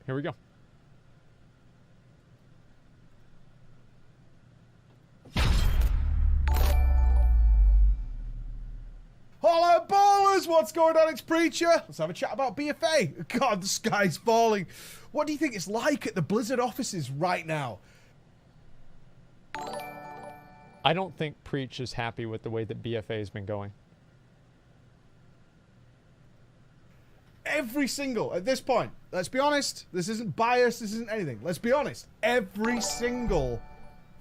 Here we go. Hello, ballers! What's going on? It's Preacher. Let's have a chat about BFA. God, the sky's falling. What do you think it's like at the Blizzard offices right now? I don't think Preach is happy with the way that BFA has been going. Every single, at this point, let's be honest, this isn't biased, this isn't anything. Let's be honest, every single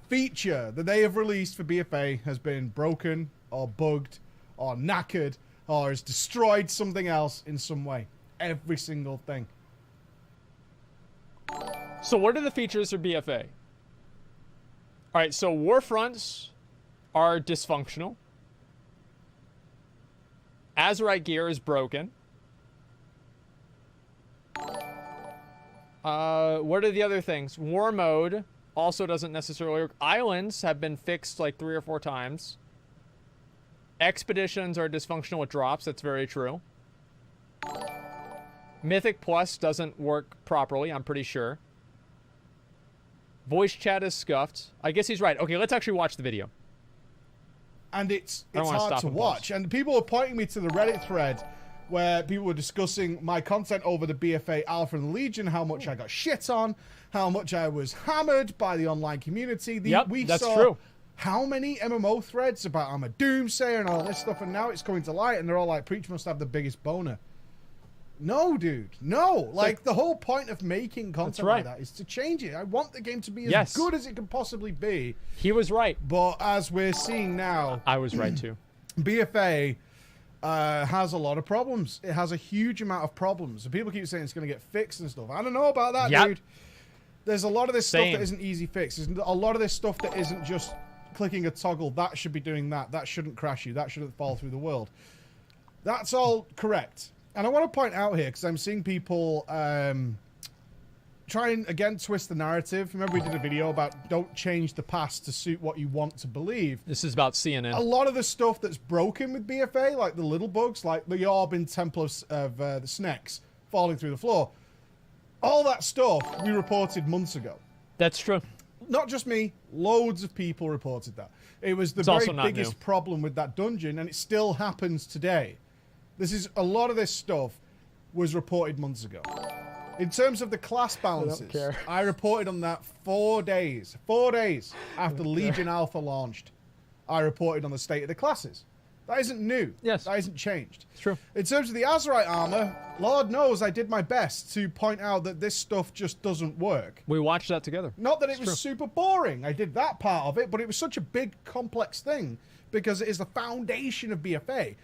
feature that they have released for BFA has been broken or bugged or knackered or has destroyed something else in some way. Every single thing. So what are the features for BFA? All right, so Warfronts are dysfunctional. Azerite gear is broken. What are the other things? War mode also doesn't necessarily work. Islands have been fixed like 3 or 4 times. Expeditions are dysfunctional with drops. That's very true. Mythic Plus doesn't work properly, I'm pretty sure. Voice chat is scuffed. I guess he's right. Okay, let's actually watch the video. And it's hard to watch. And people were pointing me to the Reddit thread where people were discussing my content over the BFA Alpha and the Legion, how much I got shit on, how much I was hammered by the online community. That's true. How many MMO threads about I'm a doomsayer and all this stuff, and now it's coming to light, and they're all like, Preach must have the biggest boner. No, dude. No. Like, the whole point of making content like that is to change it. I want the game to be as good as it can possibly be. He was right. But as we're seeing now... I was right, too. BFA has a lot of problems. It has a huge amount of problems. And people keep saying it's going to get fixed and stuff. I don't know about that, dude. There's a lot of this stuff that isn't easy fix. There's a lot of this stuff that isn't just clicking a toggle. That should be doing that. That shouldn't crash you. That shouldn't fall through the world. That's all correct. And I want to point out here, because I'm seeing people try and, again, twist the narrative. Remember we did a video about don't change the past to suit what you want to believe. This is about CNN. A lot of the stuff that's broken with BFA, like the little bugs, like the Orb in Temple of the Snecks falling through the floor, all that stuff we reported months ago. That's true. Not just me, loads of people reported that. It was the very biggest problem with that dungeon, and it still happens today. A lot of this stuff was reported months ago. In terms of the class balances, I reported on that 4 days. 4 days after Legion Alpha launched, I reported on the state of the classes. That isn't new. Yes. That isn't changed. It's true. In terms of the Azerite armor, Lord knows I did my best to point out that this stuff just doesn't work. We watched that together. Not that it was super boring. I did that part of it, but it was such a big, complex thing because it is the foundation of BFA.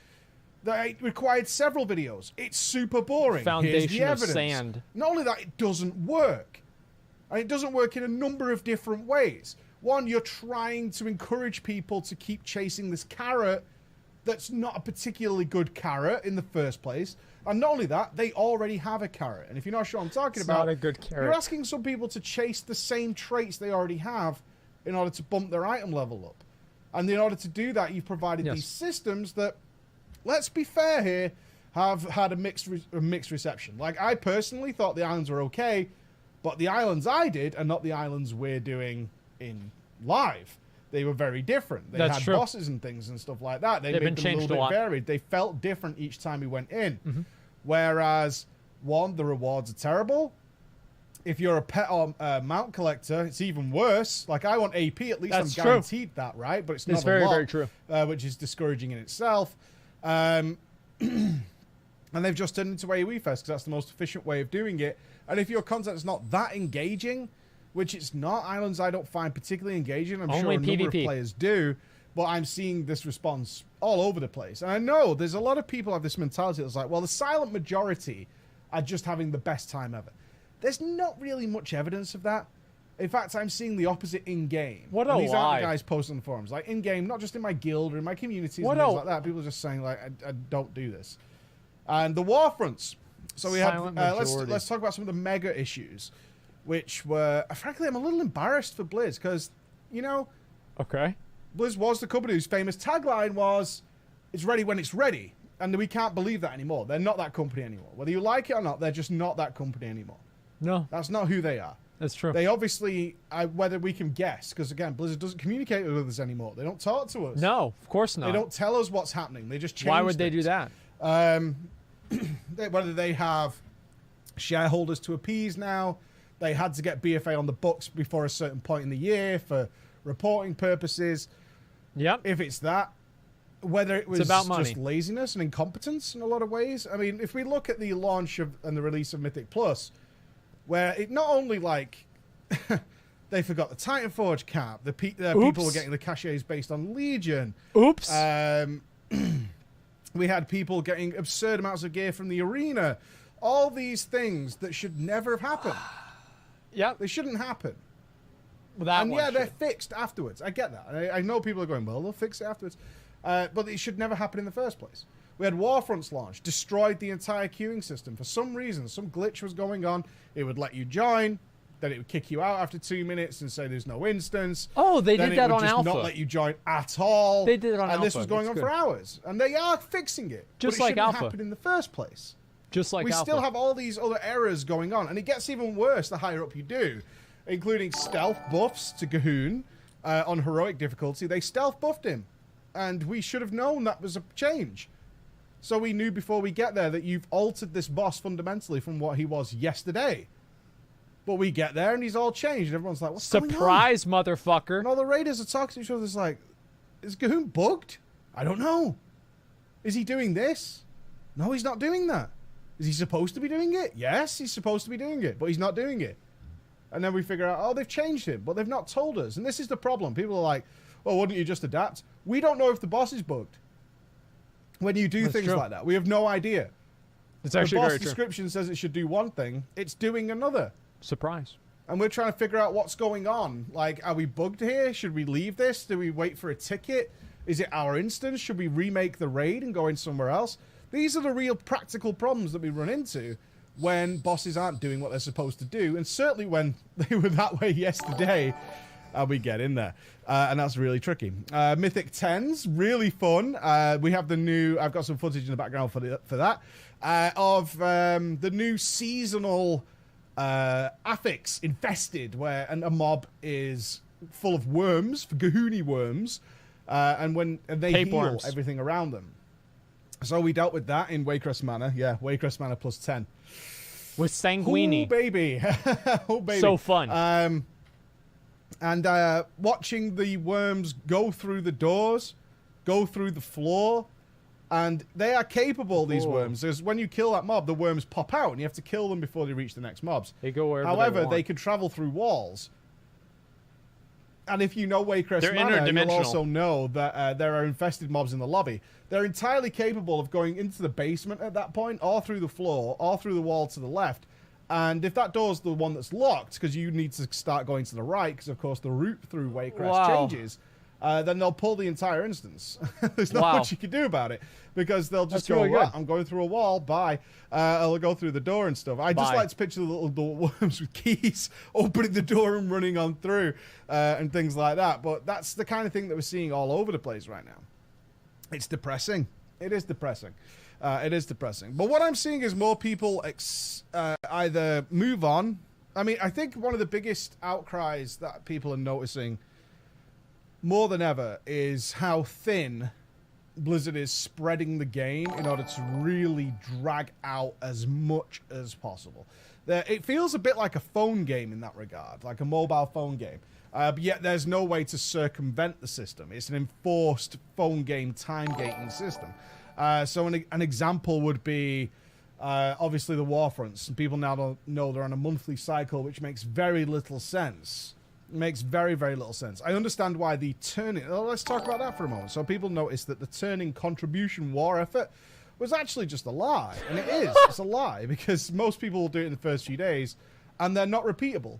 That it required several videos. It's super boring. Foundation Here's the evidence. of sand. Not only that, it doesn't work. And it doesn't work in a number of different ways. One, you're trying to encourage people to keep chasing this carrot that's not a particularly good carrot in the first place. And not only that, they already have a carrot. And if you're not sure what I'm talking about, not a good carrot. You're asking some people to chase the same traits they already have in order to bump their item level up. And in order to do that, you've provided these systems that, let's be fair here, have had a mixed reception. Like, I personally thought the islands were okay, but the islands I did are not the islands we're doing in live. They were very different. They had bosses and things and stuff like that. They made them a little bit varied. They felt different each time we went in. Whereas, one, the rewards are terrible. If you're a pet or mount collector, it's even worse. Like, I want AP, at least I'm guaranteed that, right? But it's not a lot, very true. Which is discouraging in itself. And they've just turned into AoE Fest because that's the most efficient way of doing it. And if your content's not that engaging, which it's not, islands I don't find particularly engaging. I'm sure a number of players do, but I'm seeing this response all over the place. And I know there's a lot of people have this mentality that's like, well, the silent majority are just having the best time ever. There's not really much evidence of that. In fact, I'm seeing the opposite in-game. What a lie. These aren't guys posting on the forums. Like, in-game, not just in my guild or in my communities and things like that. People are just saying, like, I don't do this. And the Warfronts. So we have... let's talk about some of the mega issues, which were... frankly, I'm a little embarrassed for Blizz, because, you know... Okay. Blizz was the company whose famous tagline was, it's ready when it's ready. And we can't believe that anymore. They're not that company anymore. Whether you like it or not, they're just not that company anymore. No. That's not who they are. That's true. They obviously, whether we can guess, because again, Blizzard doesn't communicate with us anymore. They don't talk to us. No, of course not. They don't tell us what's happening. They just change Why would they do that? Whether they have shareholders to appease now, they had to get BFA on the books before a certain point in the year for reporting purposes. Yep. If it's that, whether it was about just laziness and incompetence in a lot of ways. I mean, if we look at the launch of and the release of Mythic Plus, where it not only like they forgot the Titanforge cap, people were getting the caches based on Legion. Oops. We had people getting absurd amounts of gear from the arena. All these things that should never have happened. Yeah, they shouldn't happen. Well, they're fixed afterwards. I get that. I know people are going, well, they'll fix it afterwards. But it should never happen in the first place. We had Warfronts launch, destroyed the entire queuing system. For some reason, some glitch was going on. It would let you join, then it would kick you out after 2 minutes and say there's no instance. Oh, they did that on Alpha. Alpha. Not let you join at all. They did it on Alpha. And this was going on for hours. And they are fixing it. Just but it like shouldn't Alpha. happen in the first place. Just like we Alpha. still have all these other errors going on, and it gets even worse the higher up you do, including stealth buffs to Gahoon on heroic difficulty. They stealth buffed him, and we should have known that was a change. So we knew before we get there that you've altered this boss fundamentally from what he was yesterday. But we get there, and he's all changed, and everyone's like, what's going on? Surprise, motherfucker. And all the raiders are talking to each other. It's like, is Gahoon bugged? I don't know. Is he doing this? No, he's not doing that. Is he supposed to be doing it? Yes, he's supposed to be doing it, but he's not doing it. And then we figure out, oh, they've changed him, but they've not told us. And this is the problem. People are like, well, wouldn't you just adapt? We don't know if the boss is bugged. When you do things like that, we have no idea. It's actually very true. The boss description says it should do one thing. It's doing another. Surprise. And we're trying to figure out what's going on. Like, are we bugged here? Should we leave this? Do we wait for a ticket? Is it our instance? Should we remake the raid and go in somewhere else? These are the real practical problems that we run into when bosses aren't doing what they're supposed to do. And certainly when they were that way yesterday, we get in there. And that's really tricky. Mythic 10s, really fun. We have the new... I've got some footage in the background for that. Of the new seasonal affix infested, where a mob is full of worms, Gahooni worms, and they heal worms. Everything around them. So we dealt with that in Waycrest Manor. Yeah, Waycrest Manor plus 10. With Sanguini. Oh, baby. Oh, baby. So fun. And watching the worms go through the doors, go through the floor, and they are capable, these worms. Because when you kill that mob, the worms pop out, and you have to kill them before they reach the next mobs. They go wherever However, they can travel through walls. And if you know Waycrest Manor, you'll also know that there are infested mobs in the lobby. They're entirely capable of going into the basement at that point, or through the floor, or through the wall to the left. And if that door's the one that's locked, because you need to start going to the right, because of course the route through Waycrest changes, then they'll pull the entire instance. There's not much you can do about it, because they'll just go, really I'm going through a wall, bye. I'll go through the door and stuff. I just like to picture the little worms with keys opening the door and running on through, and things like that. But that's the kind of thing that we're seeing all over the place right now. It's depressing. It is depressing. It is depressing. But what I'm seeing is more people either move on. I mean, I think one of the biggest outcries that people are noticing more than ever is how thin Blizzard is spreading the game in order to really drag out as much as possible. It feels a bit like a phone game in that regard, like a mobile phone game. But yet there's no way to circumvent the system. It's an enforced phone game time gating system. So an example would be obviously the Warfronts. People now don't know they're on a monthly cycle, which makes very little sense. It makes very, very little sense. I understand why the turning... let's talk about that for a moment. So people noticed that the turning contribution war effort was actually just a lie. And it is. It's a lie, because most people will do it in the first few days, and they're not repeatable.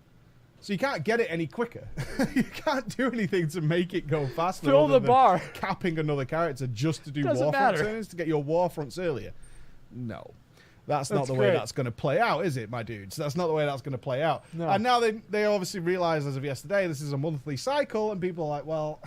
So you can't get it any quicker. You can't do anything to make it go faster. Fill the bar. Capping another character just to do Warfront turns to get your Warfronts earlier. No. That's not the way that's going to play out, is it, my dudes? That's not the way that's going to play out. No. And now they obviously realize as of yesterday this is a monthly cycle, and people are like, well,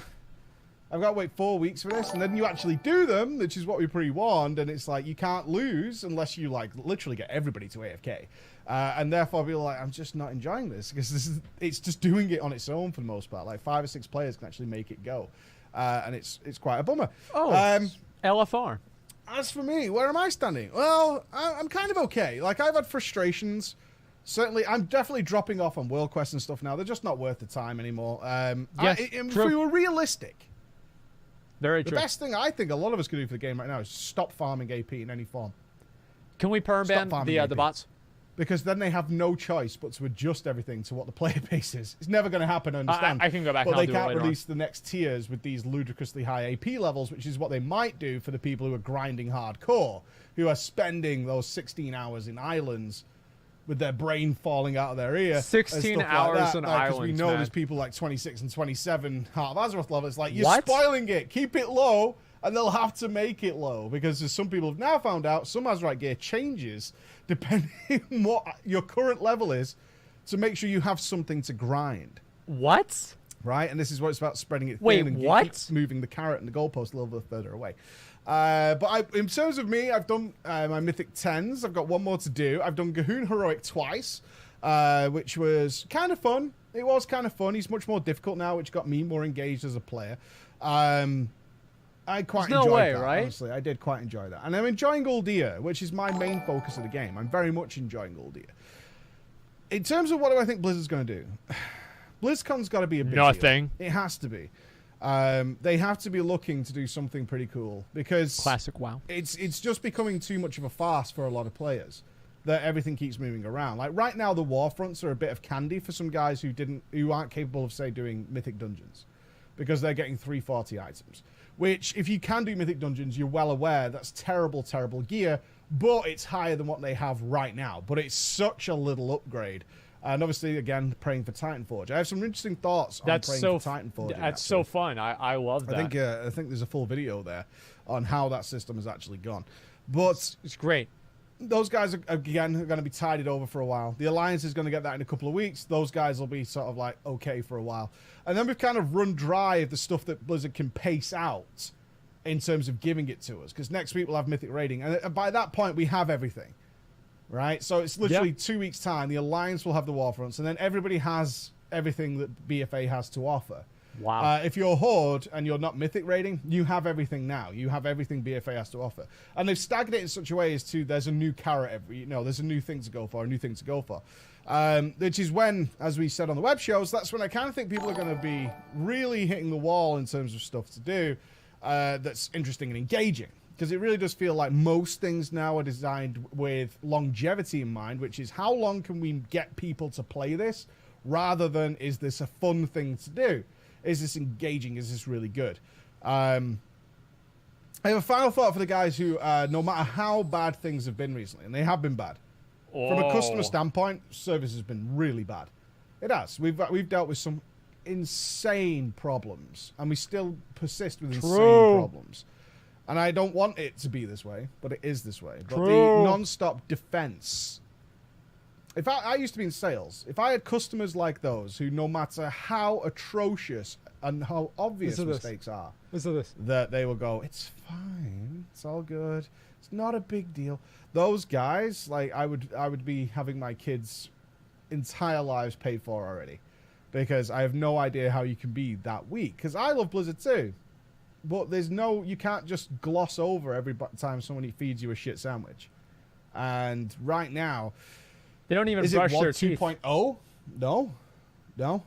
I've got to wait 4 weeks for this, and then you actually do them, which is what we pre-warned, and it's like you can't lose unless you like literally get everybody to AFK, and therefore people are like, I'm just not enjoying this because it's just doing it on its own for the most part. Like 5 or 6 players can actually make it go, and it's quite a bummer. Oh, LFR. As for me, where am I standing? Well, I'm kind of okay. Like I've had frustrations. Certainly, I'm definitely dropping off on World Quest and stuff now. They're just not worth the time anymore. Yes, if we were realistic, very the true. best thing I think a lot of us could do for the game right now is stop farming AP in any form. Can we perm ban the bots? Because then they have no choice but to adjust everything to what the player base is. It's never going to happen, I understand. I can go back but and they do it can't later release the next tiers with these ludicrously high AP levels, which is what they might do for the people who are grinding hardcore, who are spending those 16 hours in islands with their brain falling out of their ear. 16 hours in islands, we know there's people like 26 and 27 Heart of Azeroth levels. It's like, you're spoiling it. Keep it low, and they'll have to make it low. Because as some people have now found out, some Azerite gear changes depending on what your current level is to make sure you have something to grind. What? Right? And this is what it's about, spreading it Wait, thin and keep moving the carrot and the goalpost a little bit further away. But in terms of me, I've done my Mythic 10s. I've got one more to do. I've done Gahoon Heroic twice, which was kind of fun. It was kind of fun. He's much more difficult now, which got me more engaged as a player. I quite enjoyed that, right? honestly. I did quite enjoy that. And I'm enjoying Uldia, which is my main focus of the game. I'm very much enjoying Uldia. In terms of what do I think Blizzard's going to do? BlizzCon's got to be a big Nothing. deal. It has to be. They have to be looking to do something pretty cool because classic WoW. It's just becoming too much of a farce for a lot of players that everything keeps moving around. Like right now, the Warfronts are a bit of candy for some guys who aren't capable of, say, doing Mythic Dungeons because they're getting 340 items. Which, if you can do Mythic Dungeons, you're well aware that's terrible, terrible gear, but it's higher than what they have right now. But it's such a little upgrade. And obviously, again, praying for Titanforge. I have some interesting thoughts on praying for Titanforge. That's so fun. I love that. I think there's a full video there on how that system has actually gone. But it's great. Those guys, are going to be tidied over for a while. The Alliance is going to get that in a couple of weeks. Those guys will be sort of like okay for a while. And then we've kind of run dry of the stuff that Blizzard can pace out in terms of giving it to us. Because next week we'll have Mythic Raiding. And by that point, we have everything. Right? So it's literally 2 weeks' time. The Alliance will have the Warfronts. And then everybody has everything that BFA has to offer. Wow. If you're Horde and you're not Mythic Raiding, you have everything now. You have everything BFA has to offer. And they've staggered it in such a way as to there's a new carrot there's a new thing to go for, a new thing to go for. Which is when, as we said on the web shows, that's when I kind of think people are going to be really hitting the wall in terms of stuff to do that's interesting and engaging. Because it really does feel like most things now are designed with longevity in mind, which is how long can we get people to play this rather than is this a fun thing to do? Is this engaging? Is this really good? I have a final thought for the guys who, no matter how bad things have been recently, and they have been bad, from a customer standpoint, service has been really bad. It has. We've dealt with some insane problems, and we still persist with insane problems. And I don't want it to be this way, but it is this way. But the non-stop defense. If I used to be in sales, if I had customers like those who, no matter how atrocious and how obvious mistakes are, that they will go, it's fine, it's all good, it's not a big deal. Those guys, like I would be having my kids' entire lives paid for already, because I have no idea how you can be that weak. Because I love Blizzard too, but you can't just gloss over every time somebody feeds you a shit sandwich. And right now, they don't even brush their teeth. 2.0? No.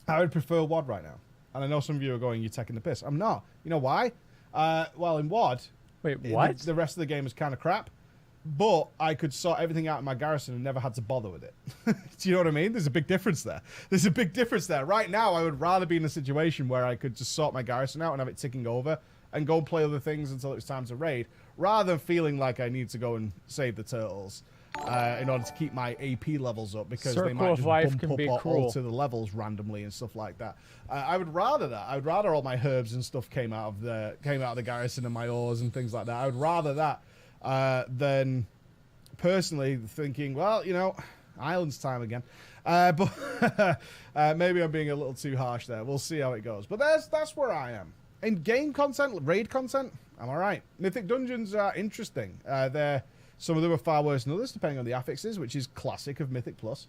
I would prefer WoD right now. And I know some of you are going, you're taking the piss. I'm not. You know why? Well, in WoD, wait, what? The rest of the game is kind of crap, but I could sort everything out in my garrison and never had to bother with it. Do you know what I mean? There's a big difference there. Right now, I would rather be in a situation where I could just sort my garrison out and have it ticking over and go play other things until it's time to raid, rather than feeling like I need to go and save the turtles in order to keep my AP levels up, because they might just bump up all to the levels randomly and stuff like that. I would rather that. I would rather all my herbs and stuff came out of the garrison and my ores and things like that. I would rather that than personally thinking, well, Islands time again. But maybe I'm being a little too harsh there. We'll see how it goes. But that's where I am. In game content, raid content, I'm all right. Mythic dungeons are interesting. Some of them are far worse than others, depending on the affixes, which is classic of Mythic Plus,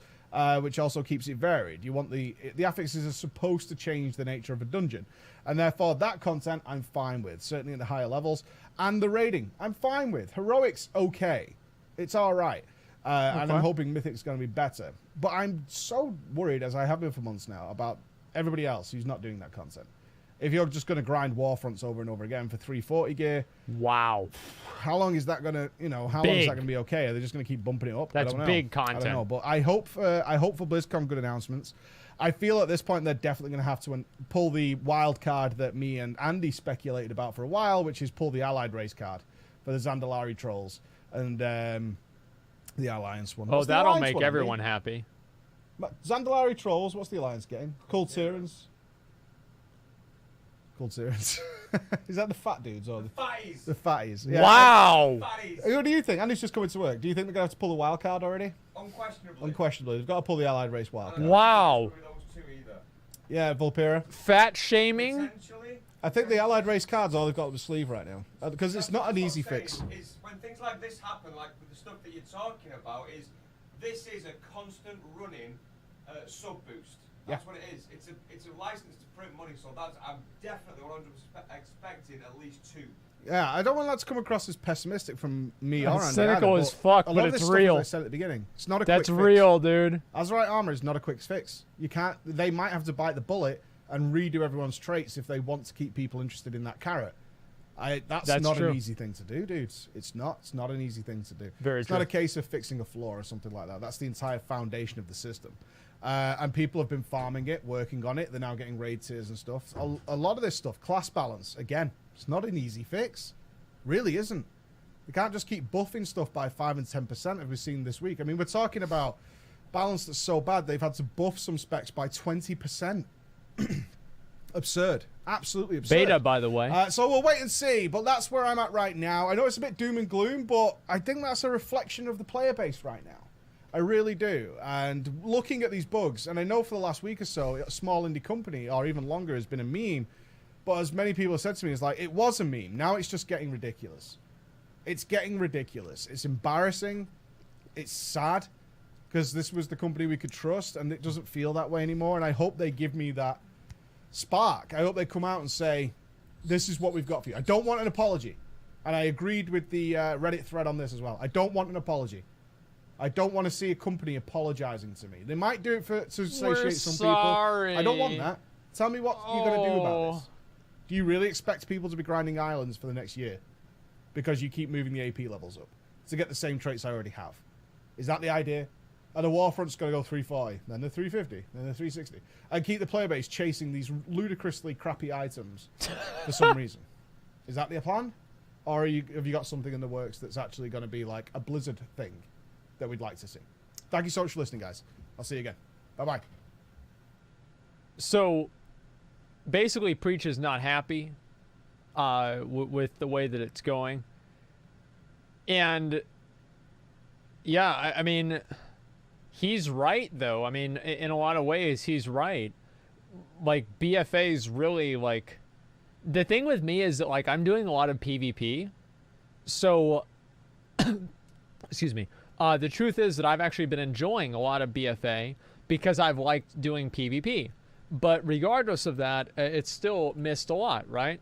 which also keeps it varied. You want the affixes are supposed to change the nature of a dungeon, and therefore that content I'm fine with, certainly at the higher levels. And the raiding, I'm fine with. Heroics, okay. It's all right. And I'm hoping Mythic's going to be better. But I'm so worried, as I have been for months now, about everybody else who's not doing that content. If you're just going to grind Warfronts over and over again for 340 gear, wow, how long is that going to, how long is that going to be okay? Are they just going to keep bumping it up? That's big content. I don't know, but I hope for BlizzCon good announcements. I feel at this point they're definitely going to have to pull the wild card that me and Andy speculated about for a while, which is pull the Allied race card for the Zandalari trolls and the Alliance one. Oh, that'll make everyone happy. Zandalari trolls. What's the Alliance getting? Cold Tyrants. Cold Tyrants. Is that the fat dudes or the fatties? The fatties. Yeah. Wow. What do you think? Andy's just coming to work. Do you think they're going to have to pull the wild card already? Unquestionably. Unquestionably. They've got to pull the Allied race wild card. Wow. Yeah, Vulpera. Fat shaming? I think the Allied race card's all they've got up the sleeve right now. Because it's not an easy fix. Is when things like this happen, like with the stuff that you're talking about, this is a constant running sub boost. That's what it is. It's a license to print money, so I'm definitely 100% expecting at least 2. Yeah, I don't want that to come across as pessimistic from me or Andy. Cynical as fuck, but it's real. As I said at the beginning, it's not a That's quick fix. real, dude. Azerite armor is not a quick fix. You can't. They might have to bite the bullet and redo everyone's traits if they want to keep people interested in that carrot. That's not true. an easy thing to do, dudes. It's not. It's not an easy thing to do. It's not a case of fixing a flaw or something like that. That's the entire foundation of the system. And people have been farming it, working on it. They're now getting raid tiers and stuff. A lot of this stuff, class balance, again, it's not an easy fix. Really isn't. You can't just keep buffing stuff by 5 and 10%, as we've seen this week. I mean, we're talking about balance that's so bad, they've had to buff some specs by 20%. Absurd. Absolutely absurd. Beta, by the way. So we'll wait and see, but that's where I'm at right now. I know it's a bit doom and gloom, but I think that's a reflection of the player base right now. I really do. And looking at these bugs, and I know for the last week or so, a small indie company, or even longer, has been a meme. But as many people have said to me, it's like, it was a meme. Now it's just getting ridiculous. It's getting ridiculous. It's embarrassing. It's sad. Because this was the company we could trust, and it doesn't feel that way anymore. And I hope they give me that spark. I hope they come out and say, this is what we've got for you. I don't want an apology. And I agreed with the Reddit thread on this as well. I don't want an apology. I don't want to see a company apologizing to me. They might do it to satiate some people. I don't want that. Tell me what you're going to do about this. Do you really expect people to be grinding islands for the next year? Because you keep moving the AP levels up to get the same traits I already have. Is that the idea? And the Warfront's going to go 340, then the 350, then the 360. And keep the player base chasing these ludicrously crappy items for some reason. Is that the plan? Or have you got something in the works that's actually going to be like a Blizzard thing that we'd like to see? Thank you so much for listening, guys. I'll see you again. Bye-bye. So, basically, Preach is not happy with the way that it's going. And, yeah, I mean, he's right, though. I mean, in a lot of ways, he's right. Like, BFA's really, like... The thing with me is that, like, I'm doing a lot of PvP. So, excuse me. The truth is that I've actually been enjoying a lot of BFA because I've liked doing PvP. But regardless of that, it's still missed a lot, right?